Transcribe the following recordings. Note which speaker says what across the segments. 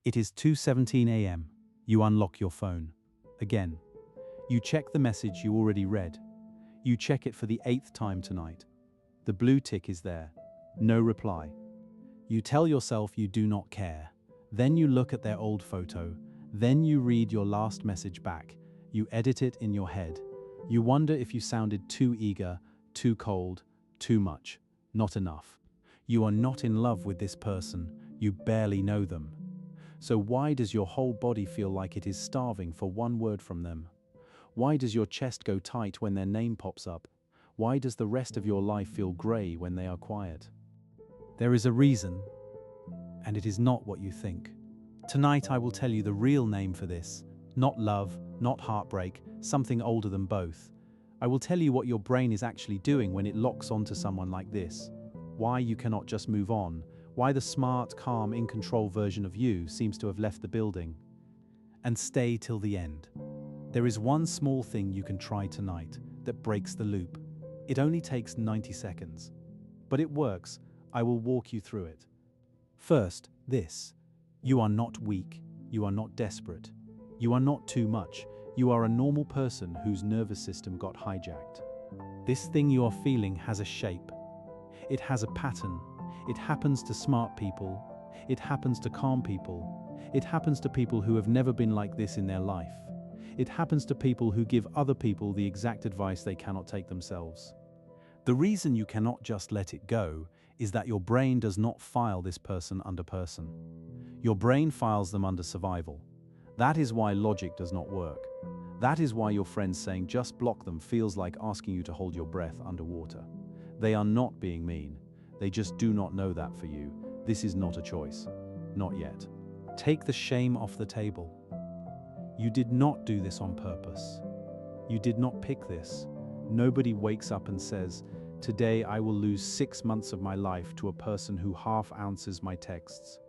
Speaker 1: It is 2:17 a.m. You unlock your phone. Again. You check the message you already read. You check it for the 8th time tonight. The blue tick is there. No reply. You tell yourself you do not care. Then you look at their old photo. Then you read your last message back. You edit it in your head. You wonder if you sounded too eager, too cold, too much, not enough. You are not in love with this person. You barely know them. So why does your whole body feel like it is starving for one word from them? Why does your chest go tight when their name pops up? Why does the rest of your life feel grey when they are quiet? There is a reason, and it is not what you think. Tonight I will tell you the real name for this. Not love, not heartbreak, something older than both. I will tell you what your brain is actually doing when it locks onto someone like this. Why you cannot just move on. Why the smart, calm, in-control version of you seems to have left the building. And stay till the end. There is one small thing you can try tonight that breaks the loop. It only takes 90 seconds. But it works. I will walk you through it. First, this. You are not weak. You are not desperate. You are not too much. You are a normal person whose nervous system got hijacked. This thing you are feeling has a shape. It has a pattern. It happens to smart people. It happens to calm people. It happens to people who have never been like this in their life. It happens to people who give other people the exact advice they cannot take themselves. The reason you cannot just let it go is that your brain does not file this person under person. Your brain files them under survival. That is why logic does not work. That is why your friends saying just block them feels like asking you to hold your breath underwater. They are not being mean. They just do not know that for you. This is not a choice. Not yet. Take the shame off the table. You did not do this on purpose. You did not pick this. Nobody wakes up and says, "Today I will lose 6 months of my life to a person who half answers my texts."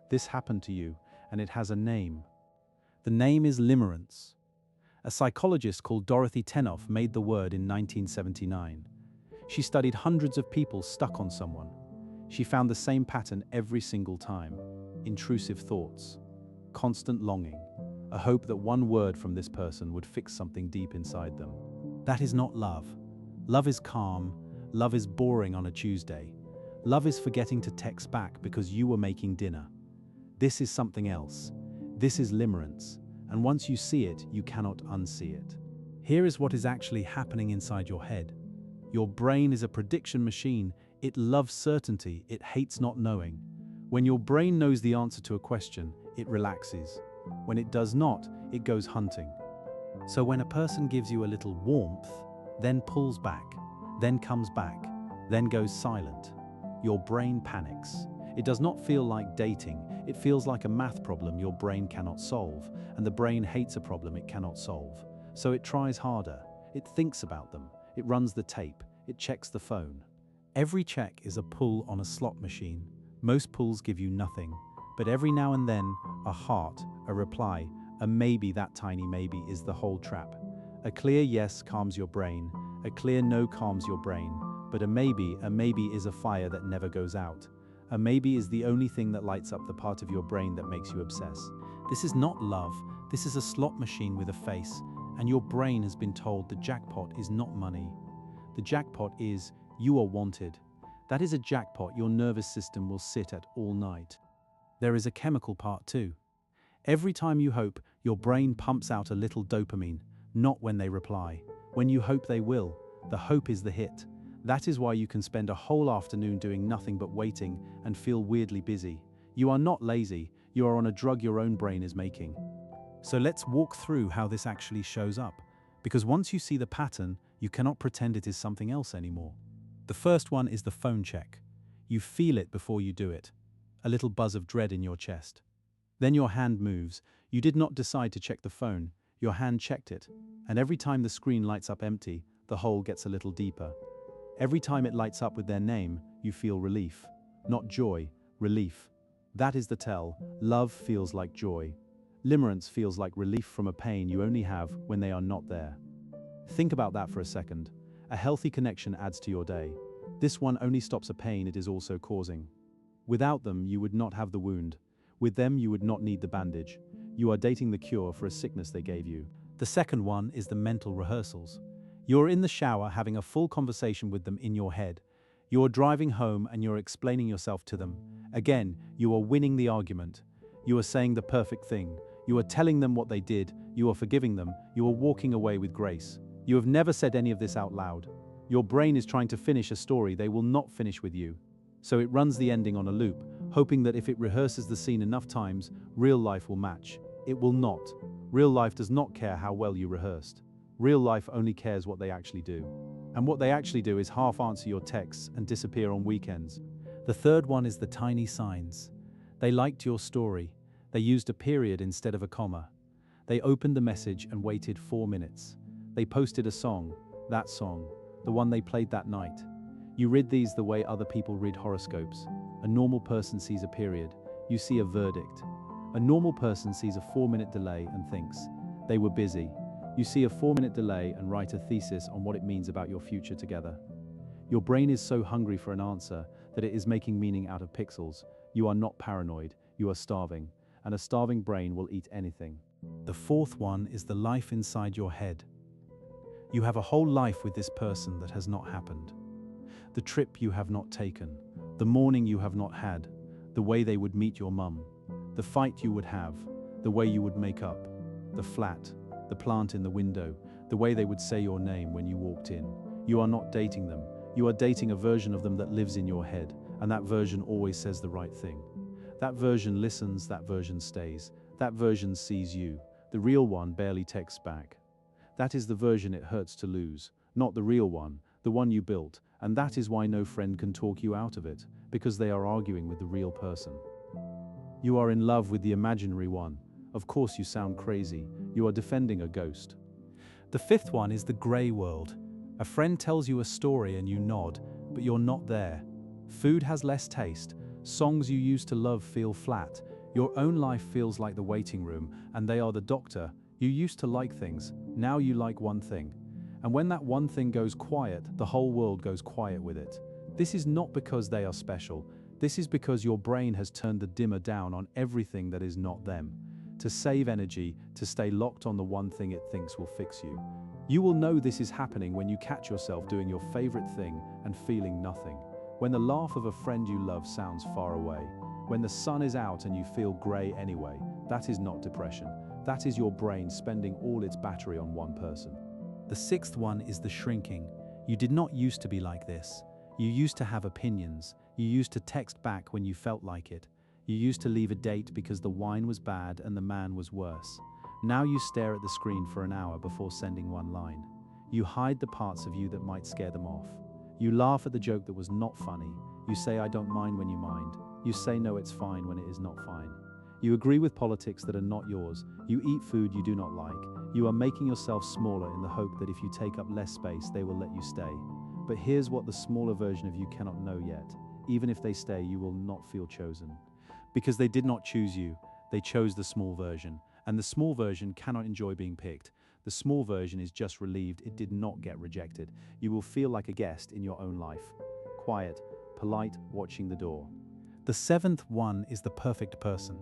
Speaker 1: This happened to you, and it has a name. The name is limerence. A psychologist called Dorothy Tennov made the word in 1979. She studied hundreds of people stuck on someone. She found the same pattern every single time. Intrusive thoughts, constant longing, a hope that one word from this person would fix something deep inside them. That is not love. Love is calm. Love is boring on a Tuesday. Love is forgetting to text back because you were making dinner. This is something else. This is limerence. And once you see it, you cannot unsee it. Here is what is actually happening inside your head. Your brain is a prediction machine. It loves certainty. It hates not knowing. When your brain knows the answer to a question, it relaxes. When it does not, it goes hunting. So when a person gives you a little warmth, then pulls back, then comes back, then goes silent, your brain panics. It does not feel like dating. It feels like a math problem your brain cannot solve, and the brain hates a problem it cannot solve. So it tries harder. It thinks about them. It runs the tape. It checks the phone. Every check is a pull on a slot machine. Most pulls give you nothing, but every now and then, a heart, a reply, a maybe. That tiny maybe is the whole trap. A clear yes calms your brain. A clear no calms your brain. But a maybe is a fire that never goes out. A maybe is the only thing that lights up the part of your brain that makes you obsess. This is not love. This is a slot machine with a face, and your brain has been told the jackpot is not money. The jackpot is you are wanted. That is a jackpot your nervous system will sit at all night. There is a chemical part too. Every time you hope, your brain pumps out a little dopamine, not when they reply. When you hope they will, the hope is the hit. That is why you can spend a whole afternoon doing nothing but waiting and feel weirdly busy. You are not lazy, you are on a drug your own brain is making. So let's walk through how this actually shows up, because once you see the pattern, you cannot pretend it is something else anymore. The first one is the phone check. You feel it before you do it. A little buzz of dread in your chest. Then your hand moves. You did not decide to check the phone. Your hand checked it. And every time the screen lights up empty, the hole gets a little deeper. Every time it lights up with their name, you feel relief. Not joy, relief. That is the tell. Love feels like joy. Limerence feels like relief from a pain you only have when they are not there. Think about that for a second. A healthy connection adds to your day. This one only stops a pain it is also causing. Without them, you would not have the wound. With them, you would not need the bandage. You are dating the cure for a sickness they gave you. The second one is the mental rehearsals. You're in the shower having a full conversation with them in your head. You're driving home and you're explaining yourself to them. Again, you are winning the argument. You are saying the perfect thing. You are telling them what they did. You are forgiving them. You are walking away with grace. You have never said any of this out loud. Your brain is trying to finish a story they will not finish with you. So it runs the ending on a loop, hoping that if it rehearses the scene enough times, real life will match. It will not. Real life does not care how well you rehearsed. Real life only cares what they actually do. And what they actually do is half answer your texts and disappear on weekends. The third one is the tiny signs. They liked your story. They used a period instead of a comma. They opened the message and waited 4 minutes. They posted a song, that song, the one they played that night. You read these the way other people read horoscopes. A normal person sees a period. You see a verdict. A normal person sees a 4-minute delay and thinks, they were busy. You see a 4-minute delay and write a thesis on what it means about your future together. Your brain is so hungry for an answer that it is making meaning out of pixels. You are not paranoid, you are starving, and a starving brain will eat anything. The fourth one is the life inside your head. You have a whole life with this person that has not happened. The trip you have not taken, the morning you have not had, the way they would meet your mum, the fight you would have, the way you would make up, the flat, the plant in the window, the way they would say your name when you walked in. You are not dating them. You are dating a version of them that lives in your head, and that version always says the right thing. That version listens, that version stays, that version sees you. The real one barely texts back. That is the version it hurts to lose, not the real one, the one you built, and that is why no friend can talk you out of it, because they are arguing with the real person. You are in love with the imaginary one. Of course you sound crazy. You are defending a ghost. The fifth one is the grey world. A friend tells you a story and you nod, but you're not there. Food has less taste. Songs you used to love feel flat. Your own life feels like the waiting room, and they are the doctor. You used to like things. Now you like one thing. And when that one thing goes quiet, the whole world goes quiet with it. This is not because they are special. This is because your brain has turned the dimmer down on everything that is not them. To save energy, to stay locked on the one thing it thinks will fix you. You will know this is happening when you catch yourself doing your favorite thing and feeling nothing. When the laugh of a friend you love sounds far away. When the sun is out and you feel grey anyway. That is not depression. That is your brain spending all its battery on one person. The sixth one is the shrinking. You did not used to be like this. You used to have opinions. You used to text back when you felt like it. You used to leave a date because the wine was bad and the man was worse. Now you stare at the screen for an hour before sending one line. You hide the parts of you that might scare them off. You laugh at the joke that was not funny. You say, I don't mind when you mind. You say, no, it's fine when it is not fine. You agree with politics that are not yours. You eat food you do not like. You are making yourself smaller in the hope that if you take up less space, they will let you stay. But here's what the smaller version of you cannot know yet. Even if they stay, you will not feel chosen. Because they did not choose you, they chose the small version. And the small version cannot enjoy being picked. The small version is just relieved it did not get rejected. You will feel like a guest in your own life. Quiet, polite, watching the door. The seventh one is the perfect person.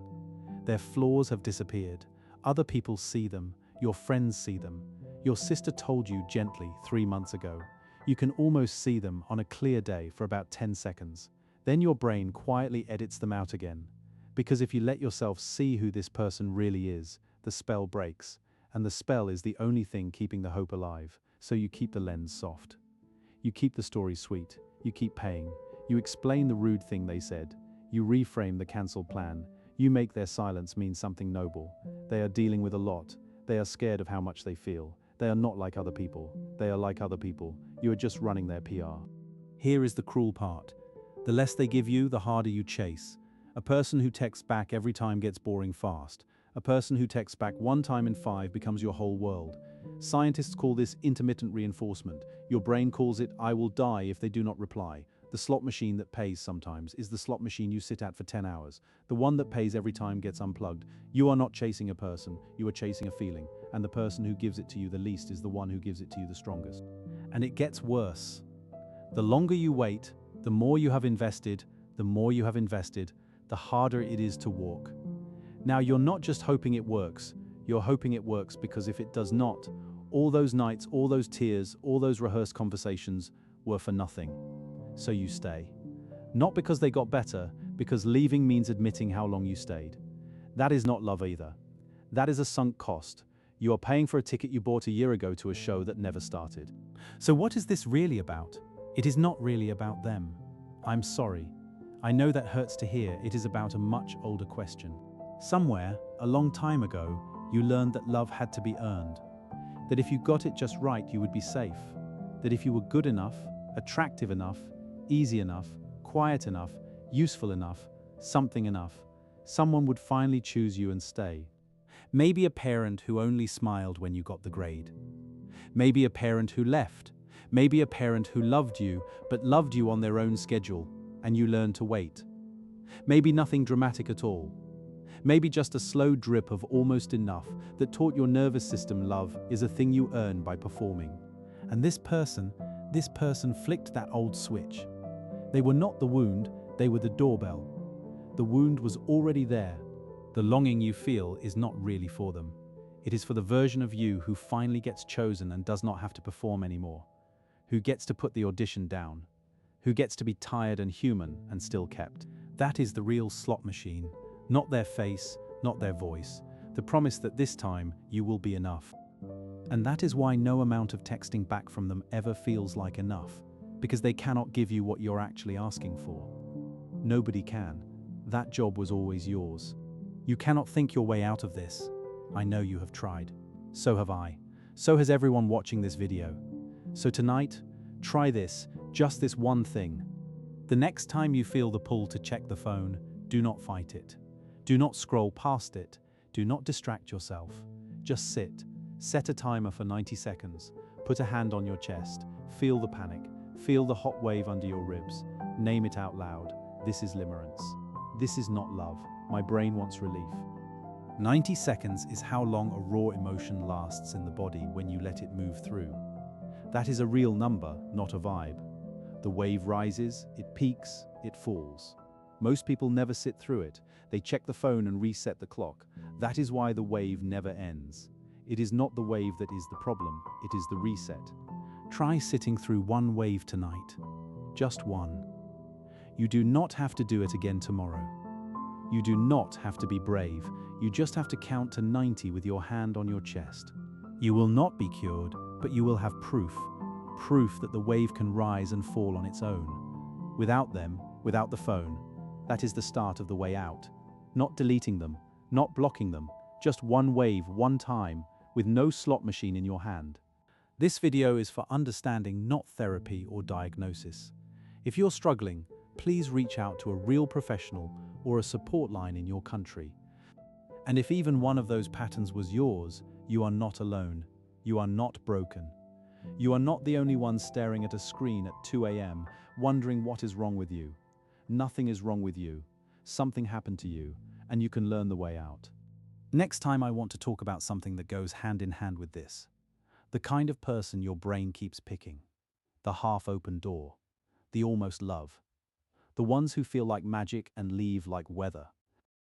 Speaker 1: Their flaws have disappeared. Other people see them. Your friends see them. Your sister told you gently 3 months ago. You can almost see them on a clear day for about 10 seconds. Then your brain quietly edits them out again. Because if you let yourself see who this person really is, the spell breaks. And the spell is the only thing keeping the hope alive. So you keep the lens soft. You keep the story sweet. You keep paying. You explain the rude thing they said. You reframe the cancelled plan. You make their silence mean something noble. They are dealing with a lot. They are scared of how much they feel. They are not like other people. They are like other people. You are just running their PR. Here is the cruel part. The less they give you, the harder you chase. A person who texts back every time gets boring fast. A person who texts back 1 time in 5 becomes your whole world. Scientists call this intermittent reinforcement. Your brain calls it, I will die if they do not reply. The slot machine that pays sometimes is the slot machine you sit at for 10 hours. The one that pays every time gets unplugged. You are not chasing a person, you are chasing a feeling. And the person who gives it to you the least is the one who gives it to you the strongest. And it gets worse. The longer you wait, the more you have invested, the harder it is to walk. Now, you're not just hoping it works, you're hoping it works because if it does not, all those nights, all those tears, all those rehearsed conversations were for nothing. So you stay. Not because they got better, because leaving means admitting how long you stayed. That is not love either. That is a sunk cost. You are paying for a ticket you bought a year ago to a show that never started. So what is this really about? It is not really about them. I'm sorry. I know that hurts to hear. It is about a much older question. Somewhere, a long time ago, you learned that love had to be earned. That if you got it just right, you would be safe. That if you were good enough, attractive enough, easy enough, quiet enough, useful enough, something enough, someone would finally choose you and stay. Maybe a parent who only smiled when you got the grade. Maybe a parent who left. Maybe a parent who loved you, but loved you on their own schedule, and you learned to wait. Maybe nothing dramatic at all. Maybe just a slow drip of almost enough that taught your nervous system love is a thing you earn by performing. And this person flicked that old switch. They were not the wound, they were the doorbell. The wound was already there. The longing you feel is not really for them. It is for the version of you who finally gets chosen and does not have to perform anymore. Who gets to put the audition down. Who gets to be tired and human and still kept. That is the real slot machine. Not their face, not their voice. The promise that this time you will be enough. And that is why no amount of texting back from them ever feels like enough. Because they cannot give you what you're actually asking for. Nobody can. That job was always yours. You cannot think your way out of this. I know you have tried. So have I. So has everyone watching this video. So tonight, try this, just this one thing. The next time you feel the pull to check the phone, do not fight it. Do not scroll past it. Do not distract yourself. Just sit. Set a timer for 90 seconds. Put a hand on your chest. Feel the panic. Feel the hot wave under your ribs. Name it out loud. This is limerence. This is not love. My brain wants relief. 90 seconds is how long a raw emotion lasts in the body when you let it move through. That is a real number, not a vibe. The wave rises, it peaks, it falls. Most people never sit through it. They check the phone and reset the clock. That is why the wave never ends. It is not the wave that is the problem, it is the reset. Try sitting through one wave tonight. Just one. You do not have to do it again tomorrow. You do not have to be brave. You just have to count to 90 with your hand on your chest. You will not be cured, but you will have proof. Proof that the wave can rise and fall on its own. Without them, without the phone, that is the start of the way out. Not deleting them, not blocking them, just one wave, one time, with no slot machine in your hand. This video is for understanding, not therapy or diagnosis. If you're struggling, please reach out to a real professional or a support line in your country. And if even one of those patterns was yours, you are not alone. You are not broken. You are not the only one staring at a screen at 2 a.m., wondering what is wrong with you. Nothing is wrong with you. Something happened to you, and you can learn the way out. Next time I want to talk about something that goes hand in hand with this. The kind of person your brain keeps picking. The half-open door. The almost love. The ones who feel like magic and leave like weather.